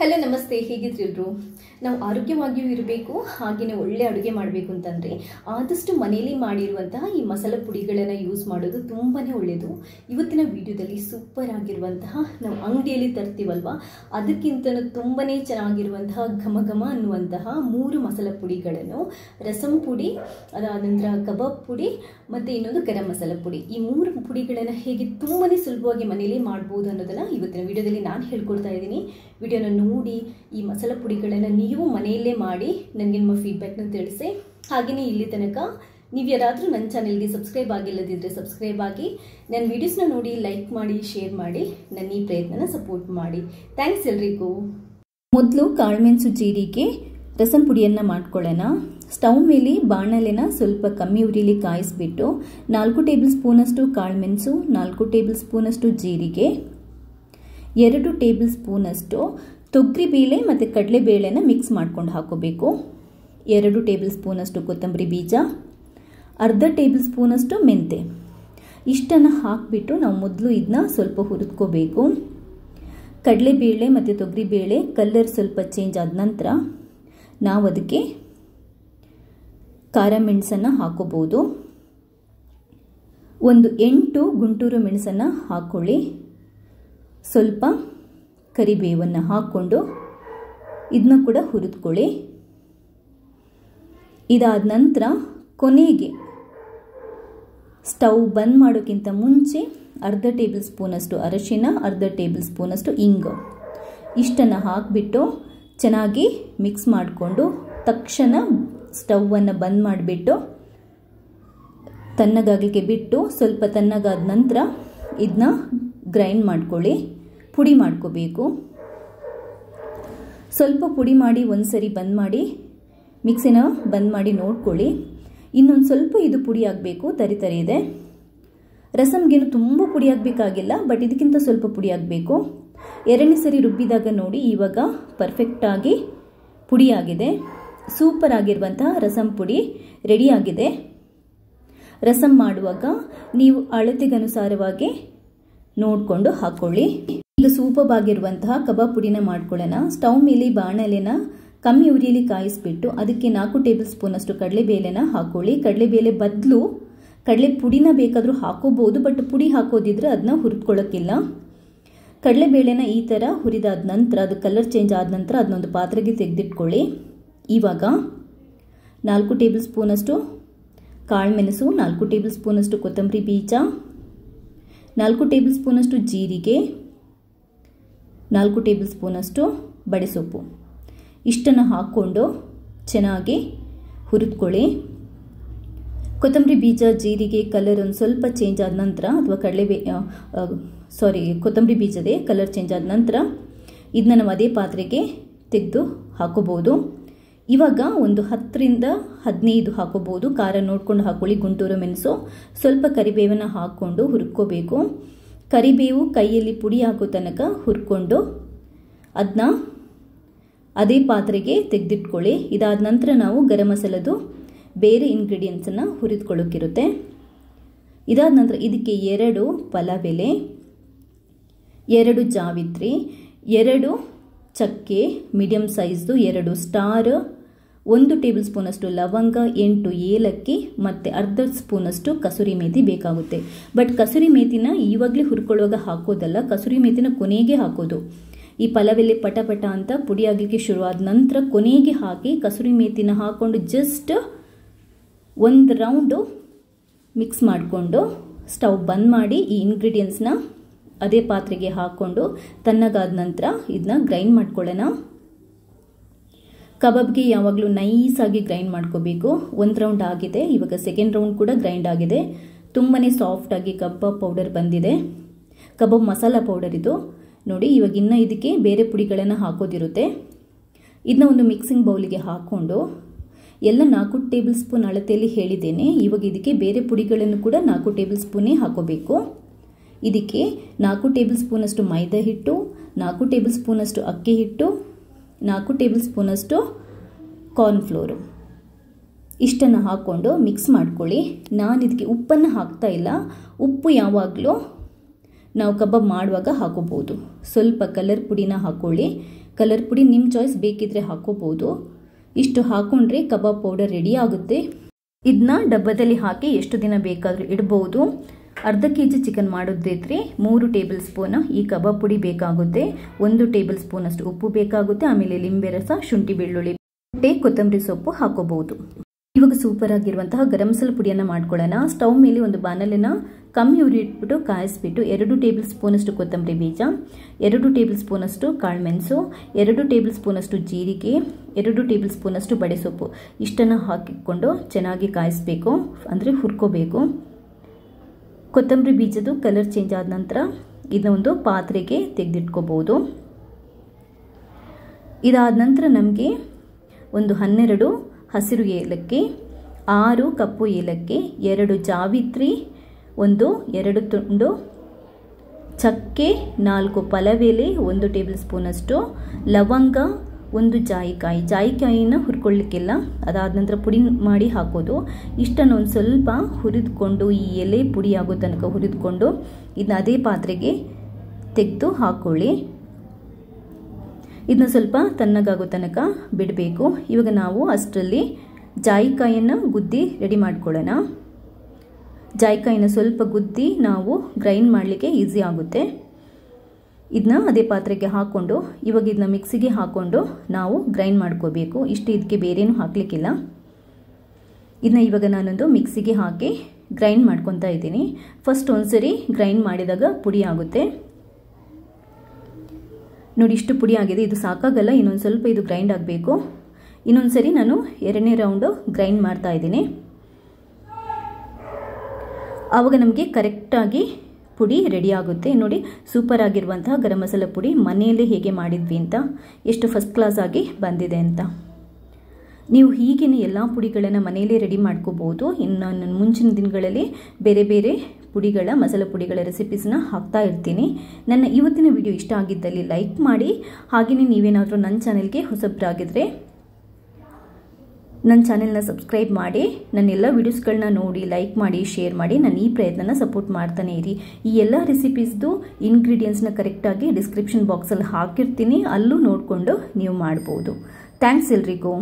Hello ನಮಸ್ತೆ, ಹೇಗಿದ್ರಿಲ್ರು? ನಾವು ಆರೋಗ್ಯವಾಗಿಯೂ ಇರಬೇಕು, ಹಾಗೆಯೇ ಒಳ್ಳೆ ಅಡುಗೆ ಮಾಡಬೇಕು ಅಂತಂದರೆ ಆದಷ್ಟು ಮನೆಯಲ್ಲಿ ಮಾಡಿರುವಂತಹ ಈ ಮಸಾಲ ಪುಡಿಗಳನ್ನು ಯೂಸ್ ಮಾಡೋದು ತುಂಬಾ ಒಳ್ಳೆಯದು. ಇವತ್ತಿನ ವಿಡಿಯೋದಲ್ಲಿ ಸೂಪರ್ ಆಗಿರುವಂತಹ ನಾವು ಅಂಗಡಿಯಲ್ಲಿ ತರ್ತೀವಲ್ವ, ಅದಕ್ಕಿಂತ ತುಂಬಾ ಚೆನ್ನಾಗಿರುವಂತಹ ಘಮ ಘಮ ಅನ್ನುವಂತಹ 3 ಮಸಾಲ ಪುಡಿಗಳನ್ನು, ರಸಂ ಪುಡಿ, ಅದಾದ ನಂತರ ಕಬಾಬ್ ಪುಡಿ ಮತ್ತು ಇನ್ನೊಂದು ಗರಂ ಮಸಾಲ ಪುಡಿ, ಈ 3 ಪುಡಿಗಳನ್ನು ಹೇಗೆ ತುಂಬಾ ಸುಲಭವಾಗಿ ಮನೆಯಲ್ಲಿ ಮಾಡ್ಬೋದು ಅನ್ನೋದನ್ನು ಇವತ್ತಿನ ವಿಡಿಯೋದಲ್ಲಿ ನಾನು ಹೇಳ್ಕೊಡ್ತಾ ಇದ್ದೀನಿ. ವಿಡಿಯೋನ ನೋಡಿ ಈ ಮಸಾಲ ಪುಡಿಗಳನ್ನು ನೀವು ಮನೆಯಲ್ಲೇ ಮಾಡಿ ನನಗೆ ನಿಮ್ಮ ಫೀಡ್ಬ್ಯಾಕ್ನ ತಿಳಿಸಿ. ಹಾಗೆಯೇ ಇಲ್ಲಿ ತನಕ ನೀವು ಯಾರಾದರೂ ನನ್ನ ಚಾನೆಲ್ಗೆ ಸಬ್ಸ್ಕ್ರೈಬ್ ಆಗಿಲ್ಲದಿದ್ದರೆ ಸಬ್ಸ್ಕ್ರೈಬ್ ಆಗಿ, ನನ್ನ ವೀಡಿಯೋಸ್ನ ನೋಡಿ ಲೈಕ್ ಮಾಡಿ, ಶೇರ್ ಮಾಡಿ, ನನ್ನ ಈ ಪ್ರಯತ್ನನ ಸಪೋರ್ಟ್ ಮಾಡಿ. ಥ್ಯಾಂಕ್ಸ್ ಎಲ್ರಿಗೂ. ಮೊದಲು ಕಾಳುಮೆಣಸು ಜೀರಿಗೆ ರಸಂ ಪುಡಿಯನ್ನು ಮಾಡ್ಕೊಳ್ಳೋಣ. ಸ್ಟವ್ ಮೇಲೆ ಬಾಣಲೆನ ಸ್ವಲ್ಪ ಕಮ್ಮಿ ಉರಿಲಿ ಕಾಯಿಸ್ಬಿಟ್ಟು 4 ಟೇಬಲ್ ಸ್ಪೂನಷ್ಟು ಕಾಳುಮೆಣಸು, 4 ಟೇಬಲ್ ಸ್ಪೂನಷ್ಟು ಜೀರಿಗೆ, 2 ಟೇಬಲ್ ಸ್ಪೂನಷ್ಟು ತೊಗರಿಬೇಳೆ ಮತ್ತು ಕಡಲೆಬೇಳೆನ ಮಿಕ್ಸ್ ಮಾಡ್ಕೊಂಡು ಹಾಕೋಬೇಕು. 2 ಟೇಬಲ್ ಸ್ಪೂನಷ್ಟು ಕೊತ್ತಂಬರಿ ಬೀಜ, ಅರ್ಧ ಟೇಬಲ್ ಸ್ಪೂನಷ್ಟು ಮೆಂತೆ, ಇಷ್ಟನ್ನು ಹಾಕಿಬಿಟ್ಟು ನಾವು ಮೊದಲು ಇದನ್ನ ಸ್ವಲ್ಪ ಹುರಿದ್ಕೋಬೇಕು. ಕಡಲೆಬೇಳೆ ಮತ್ತು ತೊಗರಿಬೇಳೆ ಕಲರ್ ಸ್ವಲ್ಪ ಚೇಂಜ್ ಆದ ನಂತರ ನಾವು ಅದಕ್ಕೆ ಖಾರ ಮೆಣಸನ್ನು ಹಾಕೋಬೋದು. ಒಂದು 8 ಗುಂಟೂರು ಮೆಣಸನ್ನು ಹಾಕ್ಕೊಳ್ಳಿ. ಸ್ವಲ್ಪ ಕರಿಬೇವನ್ನು ಹಾಕ್ಕೊಂಡು ಇದನ್ನ ಕೂಡ ಹುರಿದ್ಕೊಳ್ಳಿ. ಇದಾದ ನಂತರ ಕೊನೆಗೆ ಸ್ಟವ್ ಬಂದ್ ಮಾಡೋಕ್ಕಿಂತ ಮುಂಚೆ ಅರ್ಧ ಟೇಬಲ್ ಸ್ಪೂನಷ್ಟು ಅರಶಿನ, ಅರ್ಧ ಟೇಬಲ್ ಸ್ಪೂನಷ್ಟು ಇಂಗು, ಇಷ್ಟನ್ನು ಹಾಕಿಬಿಟ್ಟು ಚೆನ್ನಾಗಿ ಮಿಕ್ಸ್ ಮಾಡಿಕೊಂಡು ತಕ್ಷಣ ಸ್ಟವನ್ನು ಬಂದ್ ಮಾಡಿಬಿಟ್ಟು ತಣ್ಣಗಾಗಲಿಕ್ಕೆ ಬಿಟ್ಟು ಸ್ವಲ್ಪ ತಣ್ಣಗಾದ ನಂತರ ಇದನ್ನ ಗ್ರೈಂಡ್ ಮಾಡ್ಕೊಳ್ಳಿ, ಪುಡಿ ಮಾಡ್ಕೋಬೇಕು. ಸ್ವಲ್ಪ ಪುಡಿ ಮಾಡಿ ಒಂದ್ಸರಿ ಬಂದ್ ಮಾಡಿ ಮಿಕ್ಸಿನ ಬಂದ್ ಮಾಡಿ ನೋಡ್ಕೊಳ್ಳಿ. ಇನ್ನೊಂದು ಸ್ವಲ್ಪ ಇದು ಪುಡಿ ಆಗಬೇಕು, ತರಿ ಇದೆ. ರಸಮ್ಗೇನು ತುಂಬ ಪುಡಿ ಆಗಬೇಕಾಗಿಲ್ಲ, ಬಟ್ ಇದಕ್ಕಿಂತ ಸ್ವಲ್ಪ ಪುಡಿ ಆಗಬೇಕು. 2ನೇ ಸರಿ ರುಬ್ಬಿದಾಗ ನೋಡಿ ಇವಾಗ ಪರ್ಫೆಕ್ಟಾಗಿ ಪುಡಿ ಆಗಿದೆ. ಸೂಪರ್ ಆಗಿರುವಂತಹ ರಸಂ ಪುಡಿ ರೆಡಿಯಾಗಿದೆ. ರಸಂ ಮಾಡುವಾಗ ನೀವು ಅಳತೆಗನುಸಾರವಾಗಿ ನೋಡಿಕೊಂಡು ಹಾಕ್ಕೊಳ್ಳಿ. ಈಗ ಸೂಪರ್ ಆಗಿರುವಂತಹ ಕಬಾಬ್ ಪುಡಿನ ಮಾಡ್ಕೊಳ್ಳೋಣ. ಸ್ಟವ್ ಮೇಲೆ ಬಾಣಲೆನ ಕಮ್ಮಿ ಉರಿಯಲ್ಲಿ ಕಾಯಿಸ್ಬಿಟ್ಟು ಅದಕ್ಕೆ 4 ಟೇಬಲ್ ಸ್ಪೂನಷ್ಟು ಕಡಲೆಬೇಳೆನ ಹಾಕ್ಕೊಳ್ಳಿ. ಕಡಲೆಬೇಳೆ ಬದಲು ಕಡಲೆ ಪುಡಿನ ಬೇಕಾದರೂ ಹಾಕೋಬಹುದು, ಬಟ್ ಪುಡಿ ಹಾಕೋದಿದ್ರೆ ಅದನ್ನ ಹುರಿದ್ಕೊಳ್ಳೋಕ್ಕಿಲ್ಲ. ಕಡಲೆಬೇಳೆನ ಈ ಥರ ಹುರಿದಾದ ನಂತರ ಅದು ಕಲರ್ ಚೇಂಜ್ ಆದ ನಂತರ ಅದನ್ನೊಂದು ಪಾತ್ರೆಗೆ ತೆಗೆದಿಟ್ಕೊಳ್ಳಿ. ಇವಾಗ 4 ಟೇಬಲ್ ಸ್ಪೂನಷ್ಟು ಕಾಳುಮೆಣಸು, 4 ಟೇಬಲ್ ಸ್ಪೂನಷ್ಟು ಕೊತ್ತಂಬರಿ ಬೀಜ, 4 ಟೇಬಲ್ ಸ್ಪೂನಷ್ಟು ಜೀರಿಗೆ, 4 ಟೇಬಲ್ ಸ್ಪೂನಷ್ಟು ಬಡೆಸೊಪ್ಪು, ಇಷ್ಟನ್ನು ಹಾಕ್ಕೊಂಡು ಚೆನ್ನಾಗಿ ಹುರಿದ್ಕೊಳ್ಳಿ. ಕೊತ್ತಂಬರಿ ಬೀಜ, ಜೀರಿಗೆ ಕಲರ್ ಒಂದು ಸ್ವಲ್ಪ ಚೇಂಜ್ ಆದ ನಂತರ ಅಥವಾ ಕೊತ್ತಂಬರಿ ಬೀಜದೇ ಕಲರ್ ಚೇಂಜ್ ಆದ ನಂತರ ಇದನ್ನ ನಾವು ಅದೇ ಪಾತ್ರೆಗೆ ತೆಗೆದು ಹಾಕೋಬಹುದು. ಇವಾಗ ಒಂದು 10ರಿಂದ 15 ಹಾಕೋಬಹುದು. ಖಾರ ನೋಡ್ಕೊಂಡು ಹಾಕೊಳ್ಳಿ. ಗುಂಟೂರು ಮೆಣಸು, ಸ್ವಲ್ಪ ಕರಿಬೇವನ್ನು ಹಾಕ್ಕೊಂಡು ಹುರ್ಕೋಬೇಕು. ಕರಿಬೇವು ಕೈಯಲ್ಲಿ ಪುಡಿ ಹಾಕೋ ತನಕ ಹುರ್ಕೊಂಡು ಅದನ್ನ ಅದೇ ಪಾತ್ರೆಗೆ ತೆಗೆದಿಟ್ಕೊಳ್ಳಿ. ಇದಾದ ನಂತರ ನಾವು ಗರಂ ಮಸಾಲದು ಬೇರೆ ಇಂಗ್ರೀಡಿಯೆಂಟ್ಸನ್ನು ಹುರಿದ್ಕೊಳ್ಳೋಕ್ಕಿರುತ್ತೆ. ಇದಾದ ನಂತರ ಇದಕ್ಕೆ 2 ಪಲಾವ್ ಎಲೆ, 2 ಜಾವಿತ್ರಿ, 2 ಚಕ್ಕೆ ಮೀಡಿಯಂ ಸೈಜ್ದು, 2 ಸ್ಟಾರ್, 1 ಟೇಬಲ್ ಸ್ಪೂನಷ್ಟು ಲವಂಗ, 8 ಏಲಕ್ಕಿ ಮತ್ತು ಅರ್ಧ ಸ್ಪೂನಷ್ಟು ಕಸೂರಿ ಮೇಥಿ ಬೇಕಾಗುತ್ತೆ. ಬಟ್ ಕಸೂರಿ ಮೇಥಿನ ಇವಾಗಲೇ ಹುರ್ಕೊಳ್ಳುವಾಗ ಹಾಕೋದಲ್ಲ, ಕಸೂರಿ ಮೇಥಿನ ಕೊನೆಗೆ ಹಾಕೋದು. ಈ ಪಲಾವೆಲೆ ಪಟ ಪಟ ಅಂತ ಪುಡಿ ಆಗಲಿಕ್ಕೆ ಶುರುವಾದ ನಂತರ ಕೊನೆಗೆ ಹಾಕಿ ಕಸೂರಿ ಮೇಥಿನ ಹಾಕ್ಕೊಂಡು ಜಸ್ಟ್ ಒಂದು ರೌಂಡು ಮಿಕ್ಸ್ ಮಾಡಿಕೊಂಡು ಸ್ಟವ್ ಬಂದ್ ಮಾಡಿ ಈ ಇಂಗ್ರೀಡಿಯೆಂಟ್ಸ್ನ ಅದೇ ಪಾತ್ರೆಗೆ ಹಾಕ್ಕೊಂಡು ತಣ್ಣಗಾದ ನಂತರ ಇದನ್ನ ಗ್ರೈಂಡ್ ಮಾಡ್ಕೊಳ್ಳೋಣ. ಕಬಾಬ್ಗೆ ಯಾವಾಗಲೂ ನೈಸಾಗಿ ಗ್ರೈಂಡ್ ಮಾಡ್ಕೋಬೇಕು. 1 ರೌಂಡ್ ಆಗಿದೆ, ಇವಾಗ 2nd ರೌಂಡ್ ಕೂಡ ಗ್ರೈಂಡ್ ಆಗಿದೆ. ತುಂಬಾ ಸಾಫ್ಟಾಗಿ ಕಬಾಬ್ ಪೌಡರ್ ಬಂದಿದೆ. ಕಬಾಬ್ ಮಸಾಲ ಪೌಡರ್ ಇದು ನೋಡಿ. ಇವಾಗ ಇನ್ನು ಇದಕ್ಕೆ ಬೇರೆ ಪುಡಿಗಳನ್ನು ಹಾಕೋದಿರುತ್ತೆ. ಇದನ್ನ ಒಂದು ಮಿಕ್ಸಿಂಗ್ ಬೌಲಿಗೆ ಹಾಕ್ಕೊಂಡು ಎಲ್ಲ 4 ಟೇಬಲ್ ಸ್ಪೂನ್ ಅಳತೆಯಲ್ಲಿ ಹೇಳಿದ್ದೇನೆ. ಇವಾಗ ಇದಕ್ಕೆ ಬೇರೆ ಪುಡಿಗಳನ್ನು ಕೂಡ 4 ಟೇಬಲ್ ಸ್ಪೂನೇ ಹಾಕೋಬೇಕು. ಇದಕ್ಕೆ 4 ಟೇಬಲ್ ಸ್ಪೂನಷ್ಟು ಮೈದಾ ಹಿಟ್ಟು, 4 ಟೇಬಲ್ ಸ್ಪೂನಷ್ಟು ಅಕ್ಕಿ ಹಿಟ್ಟು, 4 ಟೇಬಲ್ ಸ್ಪೂನಷ್ಟು ಕಾರ್ನ್ಫ್ಲೋರು, ಇಷ್ಟನ್ನು ಹಾಕ್ಕೊಂಡು ಮಿಕ್ಸ್ ಮಾಡ್ಕೊಳ್ಳಿ. ನಾನು ಇದಕ್ಕೆ ಉಪ್ಪನ್ನು ಹಾಕ್ತಾ ಇಲ್ಲ. ಉಪ್ಪು ಯಾವಾಗಲೂ ನಾವು ಕಬಾಬ್ ಮಾಡುವಾಗ ಹಾಕೋಬಹುದು. ಸ್ವಲ್ಪ ಕಲರ್ ಪುಡಿನ ಹಾಕೊಳ್ಳಿ. ಕಲರ್ ಪುಡಿ ನಿಮ್ಮ ಚಾಯ್ಸ್, ಬೇಕಿದ್ರೆ ಹಾಕೋಬಹುದು. ಇಷ್ಟು ಹಾಕೊಂಡ್ರೆ ಕಬಾಬ್ ಪೌಡರ್ ರೆಡಿ ಆಗುತ್ತೆ. ಇದನ್ನ ಡಬ್ಬದಲ್ಲಿ ಹಾಕಿ ಎಷ್ಟು ದಿನ ಬೇಕಾದರೂ ಇಡಬಹುದು. ಅರ್ಧ kg ಚಿಕನ್ ಮಾಡೋದಿದ್ರೆ 3 ಟೇಬಲ್ ಸ್ಪೂನ್ ಈ ಕಬಾಬ್ ಪುಡಿ ಬೇಕಾಗುತ್ತೆ. 1 ಟೇಬಲ್ ಸ್ಪೂನ್ ಅಷ್ಟು ಉಪ್ಪು ಬೇಕಾಗುತ್ತೆ. ಆಮೇಲೆ ಲಿಂಬೆ ರಸ, ಶುಂಠಿ ಬೆಳ್ಳುಳ್ಳಿ, ಕೊತ್ತಂಬರಿ ಸೊಪ್ಪು ಹಾಕೋಬಹುದು. ಇವಾಗ ಸೂಪರ್ ಆಗಿರುವಂತಹ ಗರಂ ಮಸಾಲ ಪುಡಿಯನ್ನು ಮಾಡ್ಕೊಳ್ಳೋಣ. ಸ್ಟವ್ ಮೇಲೆ ಒಂದು ಬಾಣಲೆನ ಕಮ್ಮಿ ಉರಿ ಇಟ್ಬಿಟ್ಟು ಕಾಯಿಸ್ಬಿಟ್ಟು 2 ಟೇಬಲ್ ಸ್ಪೂನ್ ಅಷ್ಟು ಕೊತ್ತಂಬರಿ ಬೀಜ, 2 ಟೇಬಲ್ ಸ್ಪೂನ್ ಅಷ್ಟು ಕಾಳುಮೆಣಸು, 2 ಟೇಬಲ್ ಸ್ಪೂನ್ ಅಷ್ಟು ಜೀರಿಗೆ, 2 ಟೇಬಲ್ ಸ್ಪೂನ್ ಅಷ್ಟು ಬಡೆಸೊಪ್ಪು ಇಷ್ಟನ್ನು ಹಾಕಿಕೊಂಡು ಚೆನ್ನಾಗಿ ಕಾಯಿಸಬೇಕು, ಅಂದರೆ ಹುರ್ಕೋಬೇಕು. ಕೊತ್ತಂಬರಿ ಬೀಜದ ಕಲರ್ ಚೇಂಜ್ ಆದ ನಂತರ ಇದನ್ನ ಒಂದು ಪಾತ್ರೆಗೆ ತೆಗೆದಿಟ್ಕೋಬಹುದು. ಇದಾದ ನಂತರ ನಮಗೆ ಒಂದು 12 ಹಸಿರು ಏಲಕ್ಕಿ, 6 ಕಪ್ಪು ಏಲಕ್ಕಿ, 2 ಜಾವಿತ್ರಿ, 2 ತುಂಡು ಚಕ್ಕೆ, 4 ಪಲವೆಲೆ, 1 ಟೇಬಲ್ ಸ್ಪೂನ್ ಅಷ್ಟು ಲವಂಗ, 1 ಜಾಯಿಕಾಯಿನ ಹುರ್ಕೊಳ್ಳಿಕ್ಕಿಲ್ಲ, ಅದಾದ ನಂತರ ಪುಡಿ ಮಾಡಿ ಹಾಕೋದು. ಇಷ್ಟನ್ನು ಒಂದು ಸ್ವಲ್ಪ ಹುರಿದುಕೊಂಡು ಈ ಎಲೆ ಪುಡಿ ಆಗೋ ತನಕ ಹುರಿದುಕೊಂಡು ಇದನ್ನ ಅದೇ ಪಾತ್ರೆಗೆ ತೆಗೆದು ಹಾಕೊಳ್ಳಿ. ಇದನ್ನ ಸ್ವಲ್ಪ ತಣ್ಣಗಾಗೋ ತನಕ ಬಿಡಬೇಕು. ಇವಾಗ ನಾವು ಅಷ್ಟರಲ್ಲಿ ಜಾಯಿಕಾಯಿಯನ್ನು ಗುದ್ದಿ ರೆಡಿ ಮಾಡ್ಕೊಳ್ಳೋಣ. ಜಾಯಿಕಾಯಿನ ಸ್ವಲ್ಪ ಗುದ್ದಿ ನಾವು ಗ್ರೈಂಡ್ ಮಾಡಲಿಕ್ಕೆ ಈಸಿ ಆಗುತ್ತೆ. ಇದನ್ನ ಅದೇ ಪಾತ್ರೆಗೆ ಹಾಕ್ಕೊಂಡು ಇವಾಗ ಇದನ್ನ ಮಿಕ್ಸಿಗೆ ಹಾಕ್ಕೊಂಡು ನಾವು ಗ್ರೈಂಡ್ ಮಾಡ್ಕೋಬೇಕು. ಇಷ್ಟು ಇದಕ್ಕೆ ಬೇರೇನು ಹಾಕಲಿಕ್ಕಿಲ್ಲ. ಇದನ್ನ ಇವಾಗ ನಾನೊಂದು ಮಿಕ್ಸಿಗೆ ಹಾಕಿ ಗ್ರೈಂಡ್ ಮಾಡ್ಕೊತಾ ಇದ್ದೀನಿ. ಫಸ್ಟ್ ಒಂದ್ಸರಿ ಗ್ರೈಂಡ್ ಮಾಡಿದಾಗ ಪುಡಿ ಆಗುತ್ತೆ ನೋಡಿ. ಇಷ್ಟು ಪುಡಿ ಆಗಿದೆ, ಇದು ಸಾಕಾಗಲ್ಲ, ಇನ್ನೊಂದು ಸ್ವಲ್ಪ ಇದು ಗ್ರೈಂಡ್ ಆಗಬೇಕು. ಇನ್ನೊಂದು ಸರಿ ನಾನು 2ನೇ ರೌಂಡು ಗ್ರೈಂಡ್ ಮಾಡ್ತಾ ಇದ್ದೀನಿ. ಆವಾಗ ನಮಗೆ ಕರೆಕ್ಟಾಗಿ ಪುಡಿ ರೆಡಿ ಆಗುತ್ತೆ ನೋಡಿ. ಸೂಪರ್ ಆಗಿರುವಂತಹ ಗರಂ ಮಸಾಲ ಪುಡಿ ಮನೆಯಲ್ಲೇ ಹೇಗೆ ಮಾಡಿದ್ವಿ ಅಂತ, ಎಷ್ಟು ಫಸ್ಟ್ ಕ್ಲಾಸ್ ಆಗಿ ಬಂದಿದೆ ಅಂತ. ನೀವು ಹೀಗೇನೆ ಎಲ್ಲ ಪುಡಿಗಳನ್ನು ಮನೆಯಲ್ಲೇ ರೆಡಿ ಮಾಡ್ಕೋಬಹುದು. ಇನ್ನು ನಾನು ಮುಂಚಿನ ದಿನಗಳಲ್ಲಿ ಬೇರೆ ಬೇರೆ ಪುಡಿಗಳ ಮಸಾಲ ಪುಡಿಗಳ ರೆಸಿಪೀಸ್ನ ಹಾಕ್ತಾ ಇರ್ತೀನಿ. ನನ್ನ ಇವತ್ತಿನ ವಿಡಿಯೋ ಇಷ್ಟ ಆಗಿದ್ದಲ್ಲಿ ಲೈಕ್ ಮಾಡಿ. ಹಾಗೆಯೇ ನೀವೇನಾದರೂ ನನ್ನ ಚಾನೆಲ್ಗೆ ಹೊಸಬ್ರಾಗಿದ್ದರೆ ನನ್ನ ಚಾನೆಲ್ನ ಸಬ್ಸ್ಕ್ರೈಬ್ ಮಾಡಿ. ನನ್ನ ಎಲ್ಲ ವಿಡಿಯೋಸ್ಗಳನ್ನ ನೋಡಿ, ಲೈಕ್ ಮಾಡಿ, ಶೇರ್ ಮಾಡಿ. ನಾನು ಈ ಪ್ರಯತ್ನನ ಸಪೋರ್ಟ್ ಮಾಡ್ತಾನೆ ಇರಿ. ಈ ಎಲ್ಲ ರೆಸಿಪೀಸ್ದು ಇಂಗ್ರೀಡಿಯೆಂಟ್ಸ್ನ ಕರೆಕ್ಟಾಗಿ ಡಿಸ್ಕ್ರಿಪ್ಷನ್ ಬಾಕ್ಸಲ್ಲಿ ಹಾಕಿರ್ತೀನಿ, ಅಲ್ಲೂ ನೋಡಿಕೊಂಡು ನೀವು ಮಾಡ್ಬೋದು. ಥ್ಯಾಂಕ್ಸ್ ಎಲ್ರಿಗೂ.